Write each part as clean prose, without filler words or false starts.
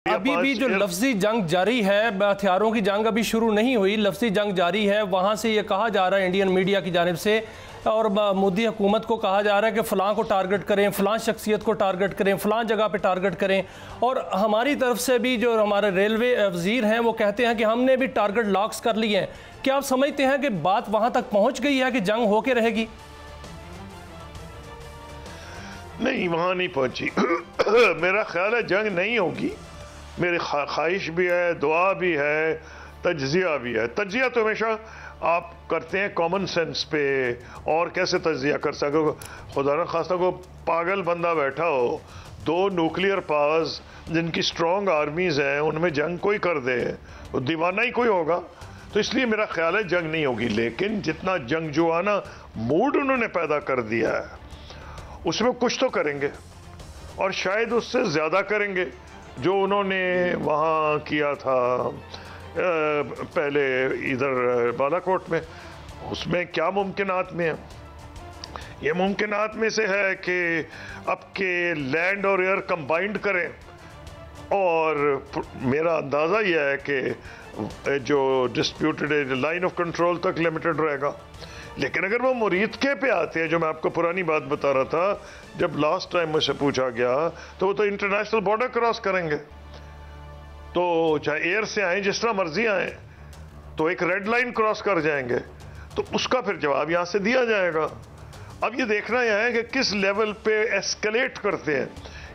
अभी भी जो लफ्जी जंग जारी है, हथियारों की जंग अभी शुरू नहीं हुई, लफ्जी जंग जारी है। वहाँ से ये कहा जा रहा है इंडियन मीडिया की जानिब से और मोदी हुकूमत को कहा जा रहा है कि फ़लाँ को टारगेट करें, फ़लाँ शख्सियत को टारगेट करें, फ़लाँ जगह पे टारगेट करें। और हमारी तरफ से भी जो हमारे रेलवे वज़ीर हैं वो कहते हैं कि हमने भी टारगेट लॉक्स कर लिए हैं। क्या आप समझते हैं कि बात वहाँ तक पहुँच गई है कि जंग होके रहेगी? नहीं, वहाँ नहीं पहुँची। मेरा ख्याल है जंग नहीं होगी। मेरी ख्वाहिश भी है, दुआ भी है, तज्जिया भी है। तज्जिया तो हमेशा आप करते हैं कॉमन सेंस पे, और कैसे तज्जिया कर सको? खुदा न खास्ता को पागल बंदा बैठा हो, दो न्यूक्लियर पावर्स जिनकी स्ट्रॉन्ग आर्मीज़ हैं, उनमें जंग कोई कर दे, वो दीवाना ही कोई होगा। तो इसलिए मेरा ख्याल है जंग नहीं होगी। लेकिन जितना जंगजुआना मूड उन्होंने पैदा कर दिया है, उसमें कुछ तो करेंगे, और शायद उससे ज़्यादा करेंगे जो उन्होंने वहाँ किया था पहले इधर बालाकोट में। उसमें क्या मुमकिनात में है? ये मुमकिनात में से है कि अब के लैंड और एयर कंबाइंड करें, और मेरा अंदाज़ा यह है कि जो डिस्प्यूटेड लाइन ऑफ कंट्रोल तक लिमिटेड रहेगा। लेकिन अगर वो मुरीदके पे आते हैं, जो मैं आपको पुरानी बात बता रहा था, जब लास्ट टाइम मुझसे पूछा गया, तो वो तो इंटरनेशनल बॉर्डर क्रॉस करेंगे। तो चाहे एयर से आए, जिस तरह मर्जी आए, तो एक रेड लाइन क्रॉस कर जाएंगे। तो उसका फिर जवाब यहाँ से दिया जाएगा। अब ये देखना यह है कि किस लेवल पे एस्केलेट करते हैं।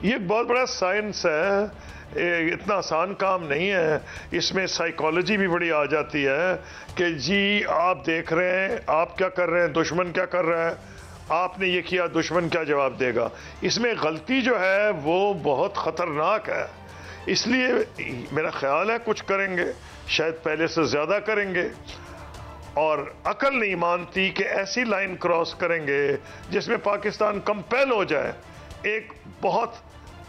ये एक बहुत बड़ा साइंस है, इतना आसान काम नहीं है। इसमें साइकोलॉजी भी बड़ी आ जाती है कि जी आप देख रहे हैं, आप क्या कर रहे हैं, दुश्मन क्या कर रहा है, आपने ये किया, दुश्मन क्या जवाब देगा। इसमें गलती जो है वो बहुत ख़तरनाक है। इसलिए मेरा ख्याल है कुछ करेंगे, शायद पहले से ज़्यादा करेंगे, और अकल नहीं मानती कि ऐसी लाइन क्रॉस करेंगे जिसमें पाकिस्तान कंपेल हो जाए एक बहुत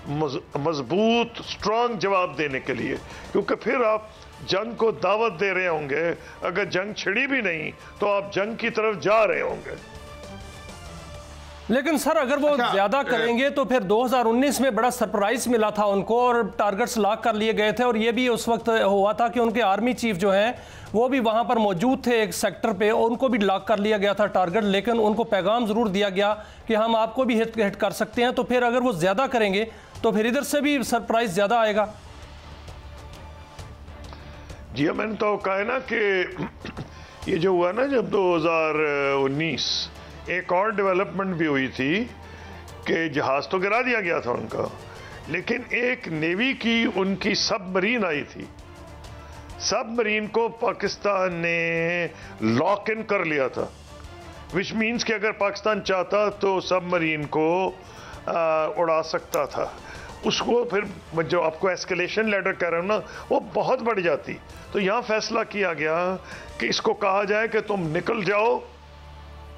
मजबूत स्ट्रांग जवाब देने के लिए। क्योंकि फिर आप जंग को दावत दे रहे होंगे, अगर जंग छिड़ी भी नहीं तो आप जंग की तरफ जा रहे होंगे। लेकिन सर अगर वो ज्यादा करेंगे तो फिर 2019 में बड़ा सरप्राइज मिला था उनको, और टारगेट्स लॉक कर लिए गए थे, और ये भी उस वक्त हुआ था कि उनके आर्मी चीफ जो हैं वो भी वहां पर मौजूद थे एक सेक्टर पे, और उनको भी लॉक कर लिया गया था टारगेट। लेकिन उनको पैगाम जरूर दिया गया कि हम आपको भी हिट कर सकते हैं। तो फिर अगर वो ज्यादा करेंगे तो फिर इधर से भी सरप्राइज ज्यादा आएगा। जी मैंने तो कहा है ना कि ये जो हुआ ना, जब 2019 एक और डेवलपमेंट भी हुई थी कि जहाज तो गिरा दिया गया था उनका, लेकिन एक नेवी की उनकी सबमरीन आई थी। सबमरीन को पाकिस्तान ने लॉक इन कर लिया था, विच मीन्स कि अगर पाकिस्तान चाहता तो सबमरीन को उड़ा सकता था। उसको फिर जो आपको एस्केलेशन लेडर कह रहे हो ना, वो बहुत बढ़ जाती। तो यहाँ फैसला किया गया कि इसको कहा जाए कि तुम निकल जाओ,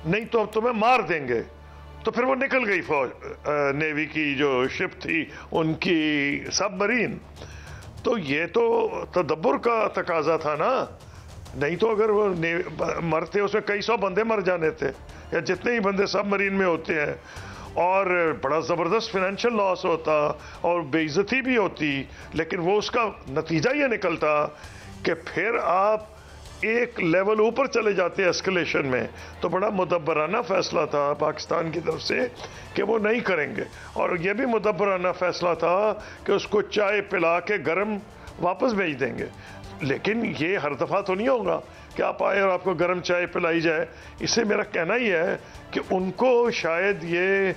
नहीं तो अब तुम्हें मार देंगे। तो फिर वो निकल गई फौज, नेवी की जो शिप थी उनकी सबमरीन। तो ये तो तदब्बुर का तकाजा था ना, नहीं तो अगर वो मरते उसमें कई सौ बंदे मर जाने थे, या जितने ही बंदे सबमरीन में होते हैं, और बड़ा ज़बरदस्त फिनेंशियल लॉस होता और बेइज्जती भी होती। लेकिन वो उसका नतीजा ये निकलता कि फिर आप एक लेवल ऊपर चले जाते हैं एस्केलेशन में। तो बड़ा मुदब्बराना फैसला था पाकिस्तान की तरफ से कि वो नहीं करेंगे, और ये भी मुदब्बराना फैसला था कि उसको चाय पिला के गर्म वापस भेज देंगे। लेकिन ये हर दफ़ा तो नहीं होगा कि आप आए और आपको गर्म चाय पिलाई जाए। इससे मेरा कहना ही है कि उनको शायद ये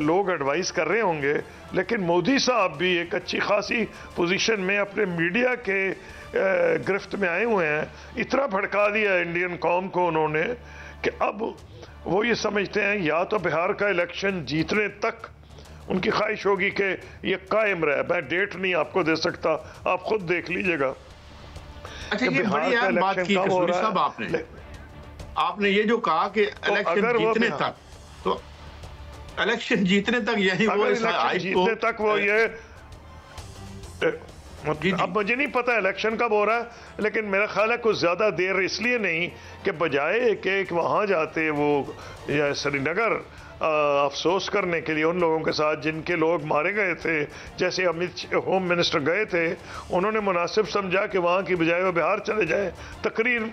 लोग एडवाइस कर रहे होंगे, लेकिन मोदी साहब भी एक अच्छी खासी पोजीशन में अपने मीडिया के गिरफ्त में आए हुए हैं। इतना भड़का दिया इंडियन कौम को उन्होंने कि अब वो ये समझते हैं या तो बिहार का इलेक्शन जीतने तक उनकी ख्वाहिश होगी कि ये कायम रहे। मैं डेट नहीं आपको दे सकता, आप खुद देख लीजिएगा। अच्छा, ये बड़ी यार बात की कसूरी साहब आपने ये जो कहा कि इलेक्शन जीतने तक, तो इलेक्शन जीतने तक यही वो जीतने तक वो ये अब मुझे नहीं पता इलेक्शन कब हो रहा है, लेकिन मेरा ख्याल है कुछ ज़्यादा देर इसलिए नहीं कि बजाय कि वहाँ जाते वो श्रीनगर अफसोस करने के लिए उन लोगों के साथ जिनके लोग मारे गए थे। जैसे होम मिनिस्टर गए थे, उन्होंने मुनासिब समझा कि वहाँ की बजाय वो बिहार चले जाए तकरीर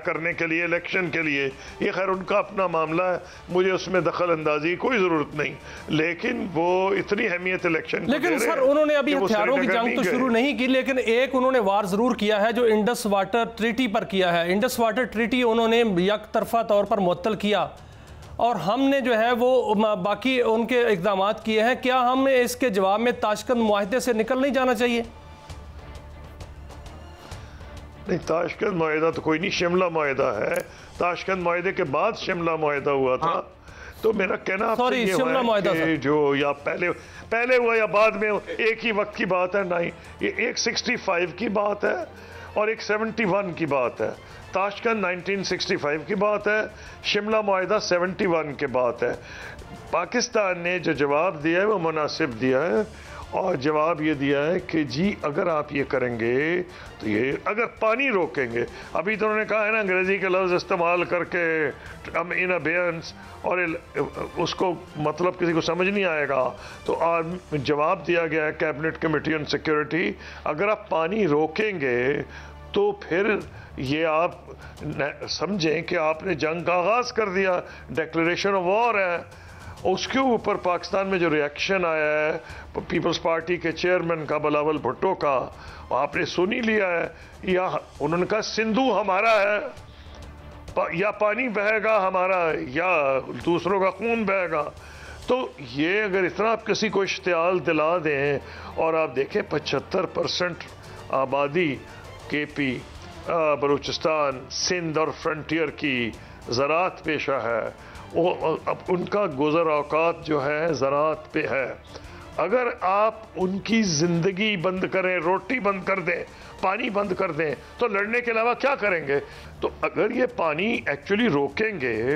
करने के लिए, इलेक्शन के लिए। ये खैर उनका अपना मामला है, मुझे उसमें दखल अंदाजी कोई ज़रूरत नहीं, लेकिन वो इतनी अहमियत इलेक्शन। लेकिन सर उन्होंने अभी हथियारों की जंग तो शुरू नहीं की, लेकिन एक उन्होंने वार ज़रूर किया है जो इंडस वाटर ट्रीटी पर किया है। इंडस वाटर ट्रीटी उन्होंने एक तरफा तौर पर मुअत्तल किया और हमने जो है वो बाकी उनके इक़दाम किए हैं। क्या हम इसके जवाब में ताशकंद मुआहदे से निकल नहीं जाना चाहिए? नहीं, ताशकंद मुआहदा तो कोई नहीं, शिमला मुआहदा है। ताशकंद मुआहदे के बाद शिमला मुआहदा हुआ था। तो मेरा कहना आपसे ये हुआ कि जो या पहले हुआ या बाद में, एक ही वक्त की बात है। नहीं, ये एक 65 की बात है और एक 71 की बात है। ताशकंद 1965 की बात है, शिमला मुआहदा 71 की बात है। पाकिस्तान ने जो जवाब दिया है वो मुनासिब दिया है, और जवाब ये दिया है कि जी अगर आप ये करेंगे तो ये अगर पानी रोकेंगे, अभी तो उन्होंने कहा है ना अंग्रेजी के लफ्ज़ इस्तेमाल करके इन अबेयंस, और उसको मतलब किसी को समझ नहीं आएगा, तो आज जवाब दिया गया है कैबिनेट कमेटी ऑन सिक्योरिटी, अगर आप पानी रोकेंगे तो फिर ये आप समझें कि आपने जंग का आगाज़ कर दिया, डिक्लेरेशन ऑफ वॉर है। उसके ऊपर पाकिस्तान में जो रिएक्शन आया है पीपल्स पार्टी के चेयरमैन का, बिलावल भुट्टो का, आपने सुन ही लिया है। या उन्होंने कहा सिंधु हमारा है, या पानी बहेगा हमारा या दूसरों का खून बहेगा। तो ये अगर इतना आप किसी को इश्तियाल दिला दें, और आप देखें 75% आबादी केपी, बलूचिस्तान, सिंध और फ्रंटियर की ज़राअत पेशा है, वो अब उनका गुज़र औकात जो है ज़राअत पे है। अगर आप उनकी ज़िंदगी बंद करें, रोटी बंद कर दें, पानी बंद कर दें, तो लड़ने के अलावा क्या करेंगे? तो अगर ये पानी एक्चुअली रोकेंगे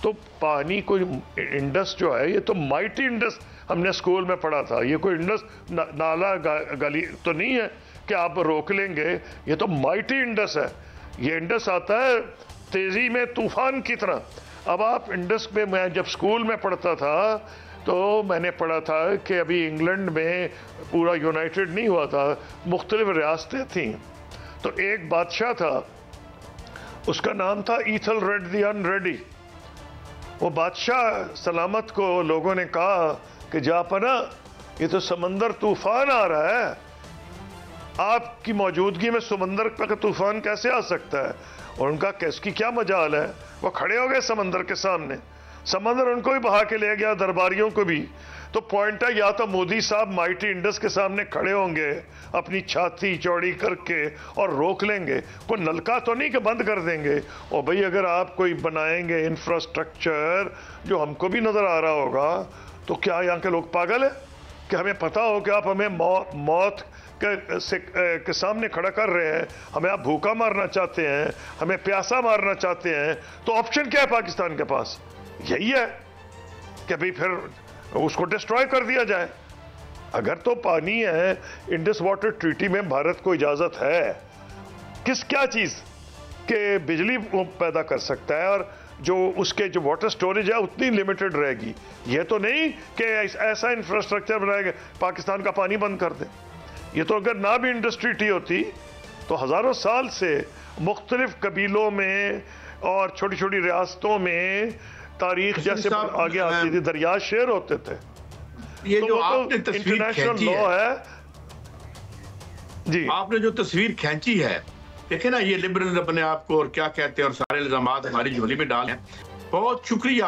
तो पानी कोई इंडस जो है, ये तो माइटी इंडस हमने स्कूल में पढ़ा था, ये कोई इंडस नाला गली तो नहीं है कि आप रोक लेंगे। ये तो माइटी इंडस है। ये इंडस आता है तेज़ी में तूफान की तरह। अब आप इंडस में, मैं जब स्कूल में पढ़ता था तो मैंने पढ़ा था कि अभी इंग्लैंड में पूरा यूनाइटेड नहीं हुआ था, मुख्तलिफ रियासतें थीं। तो एक बादशाह था, उसका नाम था ईथल रेड द अनरेडी। वो बादशाह सलामत को लोगों ने कहा कि जापना, ये तो समंदर तूफान आ रहा है, आपकी मौजूदगी में समंदर का तूफान कैसे आ सकता है? और उनका इसकी क्या मजाल है? वो खड़े हो गए समंदर के सामने, समंदर उनको भी बहा के ले गया, दरबारियों को भी। तो पॉइंट है, या तो मोदी साहब माइटी इंडस के सामने खड़े होंगे अपनी छाती चौड़ी करके और रोक लेंगे, कोई नलका तो नहीं कि बंद कर देंगे। और भाई अगर आप कोई बनाएंगे इंफ्रास्ट्रक्चर जो हमको भी नजर आ रहा होगा, तो क्या यहाँ के लोग पागल है कि हमें पता हो कि आप हमें मौत के सामने खड़ा कर रहे हैं, हमें आप भूखा मारना चाहते हैं, हमें प्यासा मारना चाहते हैं, तो ऑप्शन क्या है पाकिस्तान के पास? यही है कि भाई फिर उसको डिस्ट्रॉय कर दिया जाए। अगर तो पानी है, इंडस वाटर ट्रीटी में भारत को इजाजत है क्या चीज के बिजली वो पैदा कर सकता है, और जो उसके जो वाटर स्टोरेज है उतनी लिमिटेड रहेगी। ये तो नहीं कि ऐसा इंफ्रास्ट्रक्चर बनाएगा पाकिस्तान का पानी बंद कर दे। ये तो अगर ना भी इंडस्ट्री टी होती तो हज़ारों साल से मुख्तलिफ कबीलों में और छोटी छोटी रियासतों में तारीख जैसे आगे आती थी, दरिया शेर होते थे। ये तो जो आपने तस्वीर खींची है, जी आपने जो तस्वीर खींची है, देखे ना, ये लिबरल अपने आप को और क्या कहते हैं और सारे इल्जामात हमारी झोली में डाल हैं। बहुत शुक्रिया।